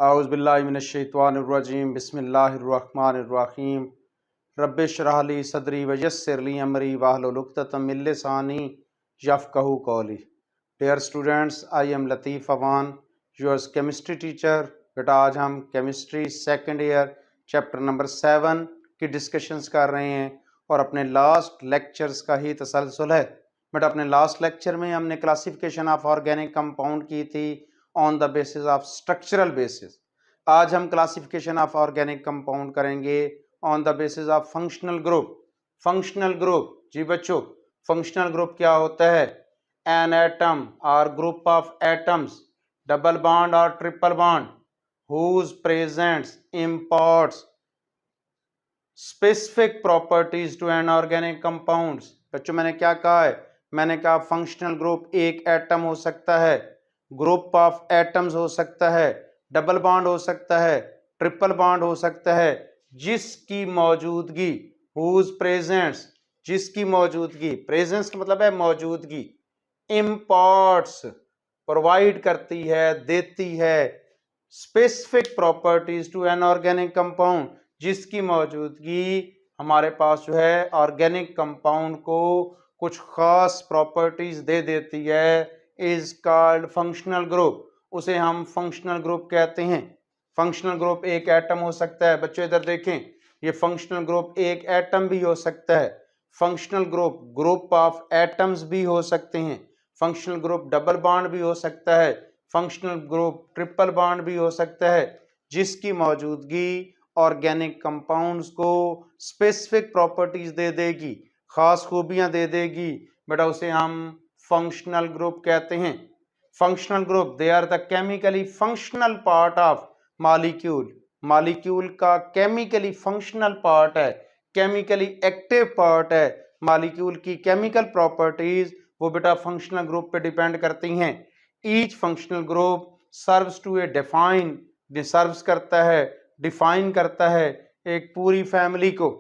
औज़ुबिल्लाहिमिनश्शैतानिर्रजीम बिस्मिल्लाहिर्रहमानिर्रहीम रब्बिश्रह ली सदरी वयस्सिर ली अमरी वाहलुल उक़दतम मिन लिसानी यफ़क़हू क़ौली। Dear students, I am Latif Awan, yours chemistry teacher. बेटा आज हम chemistry second year chapter number 7 की डिस्कशंस कर रहे हैं और अपने लास्ट लेक्चर्स का ही तसलसल है। बेटा अपने लास्ट लेक्चर में हमने क्लासिफिकेशन ऑफ ऑर्गेनिक कंपाउंड की थी on the basis of structural basis. आज हम क्लासिफिकेशन ऑफ ऑर्गेनिक कंपाउंड करेंगे on the basis of functional group. Functional group जी बच्चों, फंक्शनल ग्रुप क्या होता है? एन एटम और group of atoms, double bond और triple bond, whose presence imparts specific properties to an organic compounds। बच्चों मैंने क्या कहा है? मैंने कहा फंक्शनल ग्रुप एक एटम हो सकता है, ग्रुप ऑफ एटम्स हो सकता है, डबल बॉन्ड हो सकता है, ट्रिपल बॉन्ड हो सकता है, जिसकी मौजूदगी, whose presence, जिसकी मौजूदगी, प्रेजेंस का मतलब है मौजूदगी, imparts प्रोवाइड करती है, देती है specific properties to an organic compound, जिसकी मौजूदगी हमारे पास जो है ऑर्गेनिक कंपाउंड को कुछ खास प्रॉपर्टीज दे देती है, इज कॉल्ड फंक्शनल ग्रुप। उसे हम फंक्शनल ग्रुप कहते हैं। फंक्शनल ग्रुप एक एटम हो सकता है। बच्चों इधर देखें, ये फंक्शनल ग्रुप एक एटम भी हो सकता है। Functional group group of atoms भी हो सकते हैं। फंक्शनल ग्रुप डबल बॉन्ड भी हो सकता है। फंक्शनल ग्रुप ट्रिपल बॉन्ड भी हो सकता है, जिसकी मौजूदगी ऑर्गेनिक कंपाउंड्स को स्पेसिफिक प्रॉपर्टीज दे देगी, खास खूबियां दे देगी। बेटा उसे हम फंक्शनल ग्रुप कहते हैं। Functional group they are the chemically functional part of molecule. Molecule का केमिकली फंक्शनल पार्ट है, केमिकली एक्टिव पार्ट है। मॉलिक्यूल की केमिकल प्रॉपर्टीज वो बेटा फंक्शनल ग्रुप पे डिपेंड करती हैं। Each functional group serves to a define, serves करता है, डिफाइन करता है एक पूरी फैमिली को।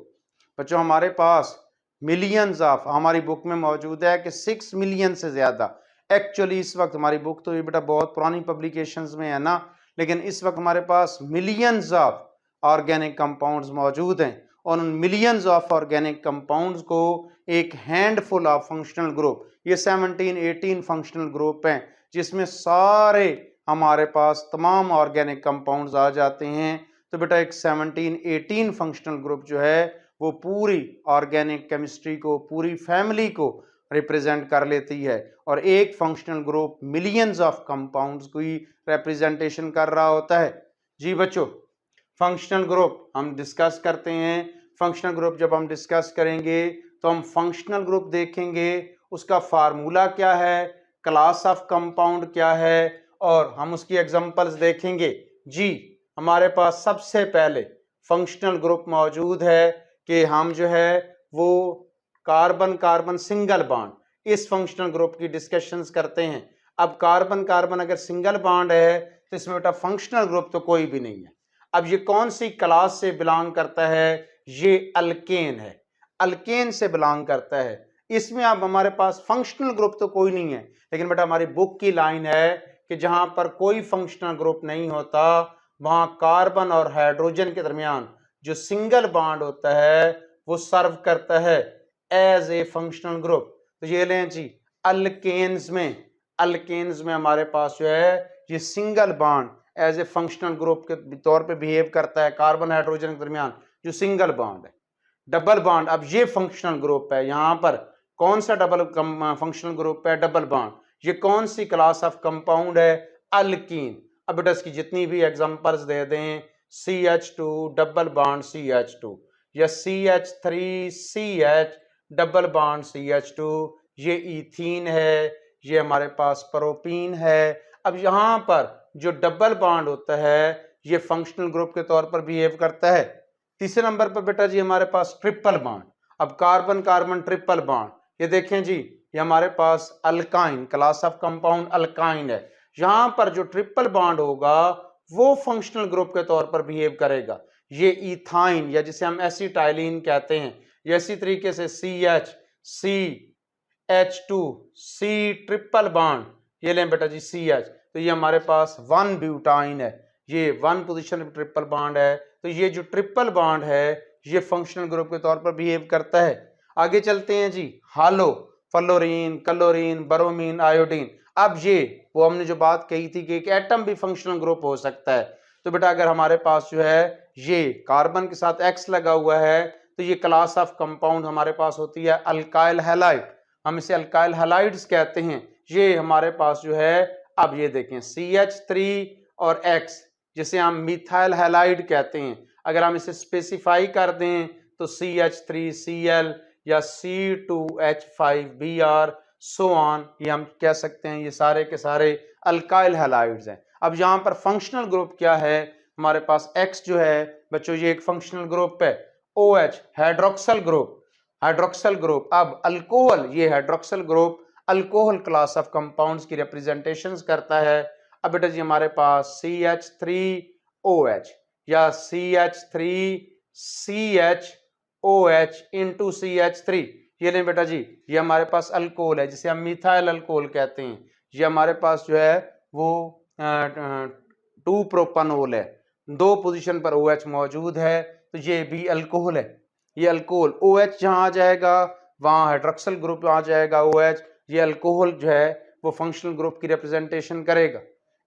बच्चों हमारे पास मिलियंस ऑफ, हमारी बुक में मौजूद है कि 6 मिलियन से ज़्यादा। एक्चुअली इस वक्त हमारी बुक तो ये बेटा बहुत पुरानी पब्लिकेशंस में है ना, लेकिन इस वक्त हमारे पास मिलियंस ऑफ ऑर्गेनिक कंपाउंड्स मौजूद हैं और उन मिलियंस ऑफ ऑर्गेनिक कंपाउंड्स को एक हैंडफुल ऑफ फंक्शनल ग्रुप, ये 17-18 फंक्शनल ग्रुप हैं, जिसमें सारे हमारे पास तमाम ऑर्गेनिक कंपाउंड्स आ जाते हैं। तो बेटा एक 17-18 फंक्शनल ग्रुप जो है वो पूरी ऑर्गेनिक केमिस्ट्री को, पूरी फैमिली को रिप्रेजेंट कर लेती है और एक functional group millions of compounds की रिप्रेजेंटेशन कर रहा होता है। जी बच्चों, फंक्शनल ग्रुप हम डिस्कस करते हैं। फंक्शनल ग्रुप जब हम डिस्कस करेंगे तो हम फंक्शनल ग्रुप देखेंगे, उसका फार्मूला क्या है, क्लास ऑफ कंपाउंड क्या है, और हम उसकी एग्जांपल्स देखेंगे। जी हमारे पास सबसे पहले फंक्शनल ग्रुप मौजूद है कि हम जो है वो कार्बन कार्बन सिंगल बॉन्ड, इस फंक्शनल ग्रुप की डिस्कशंस करते हैं। अब कार्बन कार्बन अगर सिंगल बॉन्ड है तो इसमें बेटा फंक्शनल ग्रुप तो कोई भी नहीं है। अब ये कौन सी क्लास से बिलोंग करता है? ये अल्केन है, अल्केन से बिलोंग करता है। इसमें अब हमारे पास फंक्शनल ग्रुप तो कोई नहीं है, लेकिन बेटा हमारी बुक की लाइन है कि जहां पर कोई फंक्शनल ग्रुप नहीं होता वहां कार्बन और हाइड्रोजन के दरमियान जो सिंगल बॉन्ड होता है वो सर्व करता है एज ए फंक्शनल ग्रुप। तो ये लें जी, अल्केन्स में हमारे पास जो है ये single bond as a functional group के तौर पे बिहेव करता है, कार्बन हाइड्रोजन के दरमियान जो सिंगल बॉन्ड है। डबल बॉन्ड, अब ये फंक्शनल ग्रुप है, यहां पर कौन सा डबल फंक्शनल ग्रुप है? Double bond. ये कौन सी क्लास ऑफ कंपाउंड है? अल्कीन। अब बेटा इसकी जितनी भी एग्जांपल्स दे दें, CH2 डबल बॉन्ड CH2 या CH3CH डबल बॉन्ड CH2, ये इथीन है, ये हमारे पास प्रोपीन है। अब यहाँ पर जो डबल बॉन्ड होता है ये फंक्शनल ग्रुप के तौर पर बिहेव करता है। तीसरे नंबर पर बेटा जी हमारे पास ट्रिपल बॉन्ड। अब कार्बन कार्बन ट्रिपल बॉन्ड, ये देखें जी, ये हमारे पास alkyne, class of compound alkyne है। यहां पर जो ट्रिपल बॉन्ड होगा वो फंक्शनल ग्रुप के तौर पर बिहेव करेगा। ये इथाइन या जिसे हम एसिटाइलिन कहते हैं, ये इसी तरीके से CH2 C ट्रिपल बॉन्ड, ये लें बेटा जी CH, तो ये हमारे पास 1 ब्यूटाइन है। ये 1 पोजीशन पे ट्रिपल बॉन्ड है, तो ये जो ट्रिपल बॉन्ड है ये फंक्शनल ग्रुप के तौर पर बिहेव करता है। आगे चलते हैं जी, हालो, फ्लोरीन, क्लोरीन, ब्रोमीन, आयोडीन। अब ये वो हमने जो बात कही थी कि एक एटम भी फंक्शनल ग्रुप हो सकता है। तो बेटा अगर हमारे पास जो है ये कार्बन के साथ X लगा हुआ है तो ये क्लास ऑफ कंपाउंड हमारे पास होती है अल्काइल हैलाइड, हम इसे अल्काइल हैलाइड्स कहते हैं। ये हमारे पास जो है, अब ये देखें CH3 और X जिसे हम मिथाइल हैलाइड कहते हैं, अगर हम इसे स्पेसिफाई कर दें तो CH3Cl या C2H5Br सो ऑन, ये हम कह सकते हैं ये सारे के सारे अल्काइल हैलाइड्स हैं। अब यहाँ पर फंक्शनल ग्रुप क्या है, हमारे पास X जो है बच्चों ये एक फंक्शनल ग्रुप है। OH hydroxyl group, hydroxyl group. अब अल्कोहल, ये hydroxyl group alcohol class of compounds की रिप्रेजेंटेशंस करता है। अब बेटा जी हमारे पास CH3OH या CH3CHOH इंटू CH3, ये नहीं बेटा जी, ये हमारे पास अल्कोहल है जिसे हम मिथाइल अल्कोहल कहते हैं। ये हमारे पास जो है वो 2 प्रोपानोल है, 2 पोजीशन पर OH मौजूद है, तो ये भी अल्कोहल है। ये अल्कोहल OH जहाँ आ जाएगा वहाँ हाइड्रोक्सल ग्रुप आ जाएगा OH, ये अल्कोहल जो है वो फंक्शनल ग्रुप की रिप्रेजेंटेशन करेगा।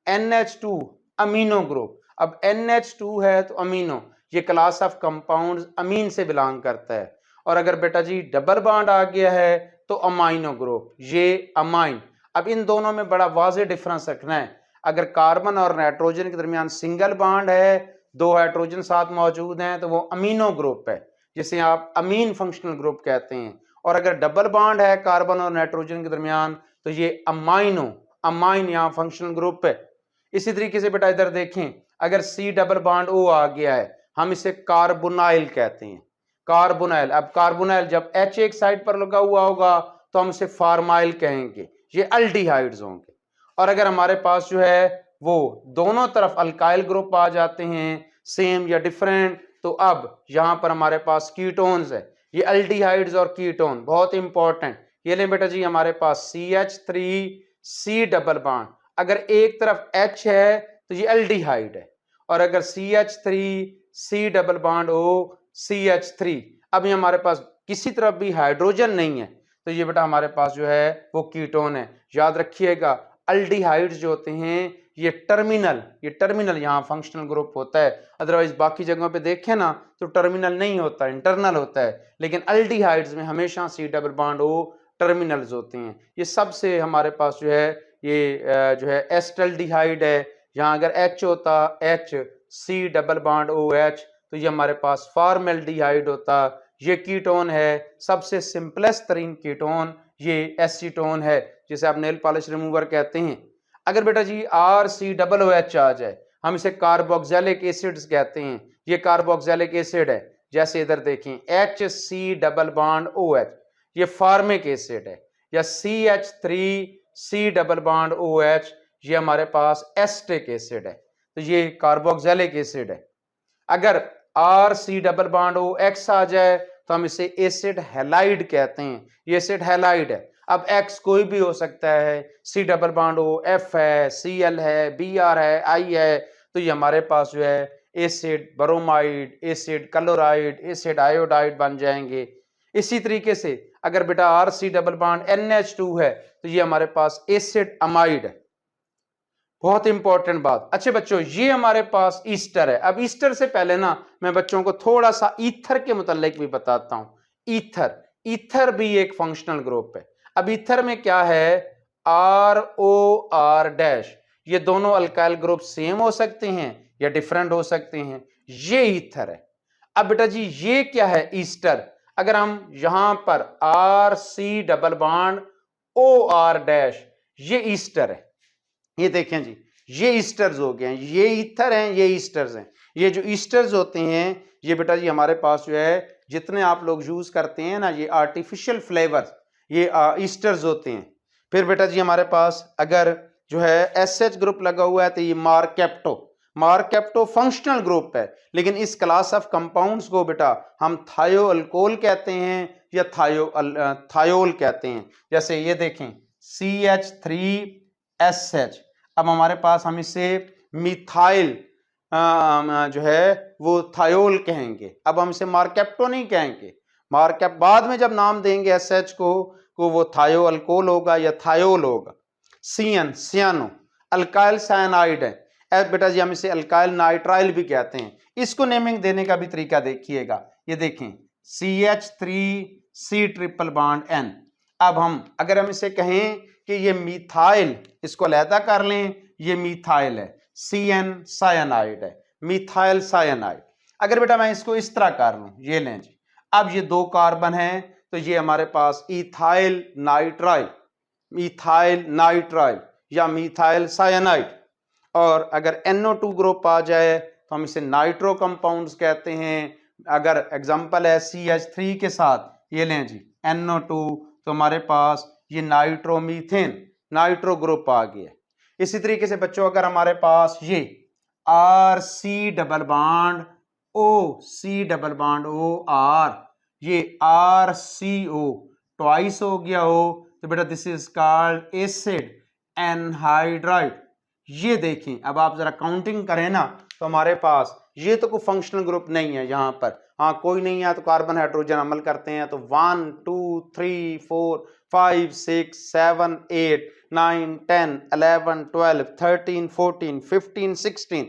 NH2 अमीनो ग्रुप, अब NH2 है तो अमीनो, ये क्लास ऑफ कंपाउंड्स अमीन से बिलोंग करता है। और अगर बेटा जी डबल बॉन्ड आ गया है तो अमाइनो ग्रुप, ये अमाइन। अब इन दोनों में बड़ा वाज़ेह डिफरेंस रखना है। अगर कार्बन और नाइट्रोजन के दरमियान सिंगल बॉन्ड है, 2 हाइड्रोजन साथ मौजूद हैं, तो वो अमीनो ग्रुप है जिसे आप अमीन फंक्शनल ग्रुप कहते हैं। और अगर डबल बॉन्ड है कार्बन और नाइट्रोजन के दरमियान तो ये अमाइनो, अमाइन यहाँ फंक्शनल ग्रुप है। इसी तरीके से बेटा इधर देखें, अगर C डबल बॉन्ड O आ गया है हम इसे कार्बोनाइल कहते हैं, कार्बोनाइल। अब कार्बोनाइल जब H एक साइड पर लगा हुआ होगा तो हम इसे फार्माइल कहेंगे, ये अल्डिहाइड्स होंगे। और अगर हमारे पास जो है वो दोनों तरफ अल्काइल ग्रुप आ जाते हैं, सेम या डिफरेंट, तो अब यहाँ पर हमारे पास कीटोन्स है, ये अल्डिहाइड्स और कीटोन बहुत इंपॉर्टेंट। ये लें बेटा जी हमारे पास CH3C डबल बॉन्ड, अगर एक तरफ H है तो ये अल्डिहाइड है, और अगर CH3C double bond O CH3, अब ये हमारे पास किसी तरफ भी हाइड्रोजन नहीं है तो ये बेटा हमारे पास जो है वो कीटोन है। याद रखिएगा अल्डिहाइड्स जो होते हैं ये टर्मिनल यहाँ फंक्शनल ग्रुप होता है, अदरवाइज बाकी जगहों पे देखें ना तो टर्मिनल नहीं होता, इंटरनल होता है। लेकिन अल्डिहाइड्स में हमेशा C double bond O terminals होते हैं। ये सबसे हमारे पास जो है ये जो है एस्टल्डिहाइड है, यहाँ अगर H होता H C double bond OH तो ये हमारे पास फॉर्मेल्डिहाइड होता। ये कीटोन है, सबसे सिंपलेस्ट तरीन कीटोन ये एसीटोन है जिसे आप नेल पॉलिश रिमूवर कहते हैं। अगर बेटा जी RCOOH आ जाए हम इसे कार्बोक्सिलिक एसिड्स कहते हैं, ये कार्बोक्सिलिक एसिड है। जैसे इधर देखें HC डबल बॉन्ड OH ये फार्मिक एसिड है, या CH3C डबल बॉन्ड OH ये हमारे पास एस्टिक एसिड है, तो ये कार्बोक्सिलिक एसिड है। अगर RC डबल बॉन्ड OX आ जाए तो हम इसे एसिड हैलाइड कहते हैं, ये एसिड हैलाइड है। अब X कोई भी हो सकता है, C double bond O F है, Cl है, Br है, I है, तो ये हमारे पास जो है acid bromide, acid chloride, acid iodide बन जाएंगे। इसी तरीके से अगर बेटा RC डबल बॉन्ड NH2 है तो ये हमारे पास एसिड अमाइड है। बहुत इंपॉर्टेंट बात। अच्छे बच्चों ये हमारे पास ईस्टर है। अब ईस्टर से पहले ना मैं बच्चों को थोड़ा सा ईथर के मुतालिक भी बताता हूं। ईथर भी एक फंक्शनल ग्रुप है। अब ईथर में क्या है, ROR डैश, ये दोनों अल्काइल ग्रुप सेम हो सकते हैं या डिफरेंट हो सकते हैं, ये ईथर है। अब बेटा जी ये क्या है ईस्टर, अगर हम यहां पर RC double bond OR dash, ये ईस्टर है। ये देखें जी ये ईस्टर्स हो गए हैं, ये ईथर हैं, ये ईस्टर्स हैं। ये जो ईस्टर्स होते हैं ये बेटा जी हमारे पास जो है जितने आप लोग यूज करते हैं ना ये आर्टिफिशियल फ्लेवर्स, ये ईस्टर्स होते हैं। फिर बेटा जी हमारे पास अगर जो है SH ग्रुप लगा हुआ है तो ये मार्केप्टो फंक्शनल ग्रुप है, लेकिन इस क्लास ऑफ कंपाउंड्स को बेटा हम थायो अल्कोहल कहते हैं या थायोल कहते हैं। जैसे ये देखें CH3SH, अब हमारे पास हम इसे मिथाइल जो है वो थायोल कहेंगे। अब हम इसे मार्केप्टो नहीं कहेंगे, मार्केप बाद में जब नाम देंगे एसएच को वो थायो अल्कोहल होगा या थायोल होगा। सियन सियानो अल्काइल साइनाइड है बेटा जी, हम इसे अल्काइल नाइट्राइल भी कहते हैं। इसको नेमिंग देने का भी तरीका देखिएगा, ये देखें CH3C ट्रिपल बॉन्ड N। अब हम अगर हम इसे कहें कि ये मिथाइल, इसको अलहदा कर लें, ये मिथाइल है, CN साइनाइड है, मिथाइल साइनाइड। अगर बेटा मैं इसको इस तरह कर लूं, ये लें जी, अब ये 2 कार्बन है तो ये हमारे पास इथाइल नाइट्राइल, मिथाइल नाइट्राइल या मिथाइल साइनाइड। और अगर NO2 ग्रुप आ जाए तो हम इसे नाइट्रो कंपाउंड्स कहते हैं। अगर एग्जांपल है CH3 के साथ, ये लें जी NO2, तो हमारे पास ये नाइट्रोमीथेन, नाइट्रो ग्रुप आ गया। इसी तरीके से बच्चों अगर हमारे पास ये RC double bond O, C double bond OR, ये RCO ट्वाइस हो गया हो तो बेटा this is called acid anhydride. ये देखें, अब आप जरा काउंटिंग करें ना तो हमारे पास ये तो कोई फंक्शनल ग्रुप नहीं है यहाँ पर, हाँ कोई नहीं है तो कार्बन हाइड्रोजन अमल करते हैं तो 1 2 3 4 5 6 7 8 9 10 11 12 13 14 15 16,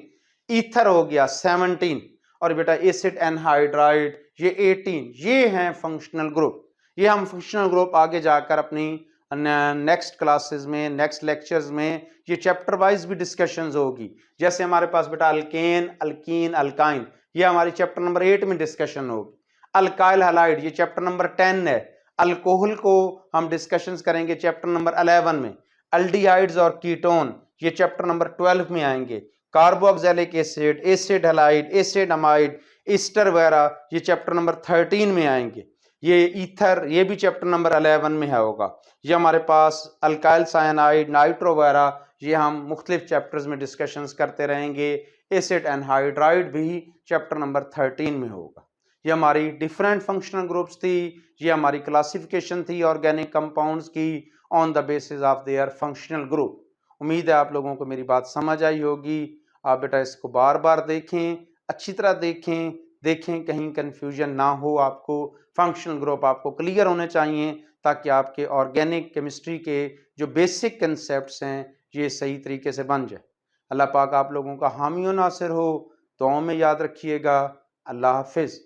ईथर हो गया 17 और बेटा एसिड एनहाइड्राइड ये 18। ये हैं फंक्शनल ग्रुप। ये हम फंक्शनल ग्रुप आगे जाकर अपनी नेक्स्ट क्लासेस में, नेक्स्ट लेक्चर्स में ये चैप्टर वाइज भी डिस्कशंस होगी। जैसे हमारे पास बेटा अल्केन, अल्कीन, अल्काइन, ये हमारी चैप्टर नंबर 8 में डिस्कशन होगी। अल्काइल हैलाइड ये चैप्टर नंबर 10 है। अल्कोहल को हम डिस्कशंस करेंगे चैप्टर नंबर 11 में। अल्डिहाइड्स और कीटोन ये चैप्टर नंबर 12 में आएंगे। Carboxylic acid, acid halide, acid amide, Easter वगैरह ये चैप्टर नंबर 13 में आएंगे। ये ईथर ये भी चैप्टर नंबर 11 में है होगा। ये हमारे पास अल्काइल साइनाइड, नाइट्रो वगैरह ये हम मुख्तलिफ चैप्टर्स में डिस्कशंस करते रहेंगे। एसिड एनहाइड्राइड भी चैप्टर नंबर 13 में होगा। ये हमारी डिफरेंट फंक्शनल ग्रुप्स थी, ये हमारी क्लासिफिकेशन थी ऑर्गेनिक कंपाउंड्स की on the basis of their functional group. उम्मीद है आप लोगों को मेरी बात समझ आई होगी। आप बेटा इसको बार बार देखें, अच्छी तरह देखें कहीं कंफ्यूजन ना हो। आपको फंक्शनल ग्रुप आपको क्लियर होने चाहिए ताकि आपके ऑर्गेनिक केमिस्ट्री के जो बेसिक कंसेप्ट्स हैं ये सही तरीके से बन जाए। अल्लाह पाक आप लोगों का हामी और नासिर हो। दुआओं में याद रखिएगा। अल्लाह हाफिज़।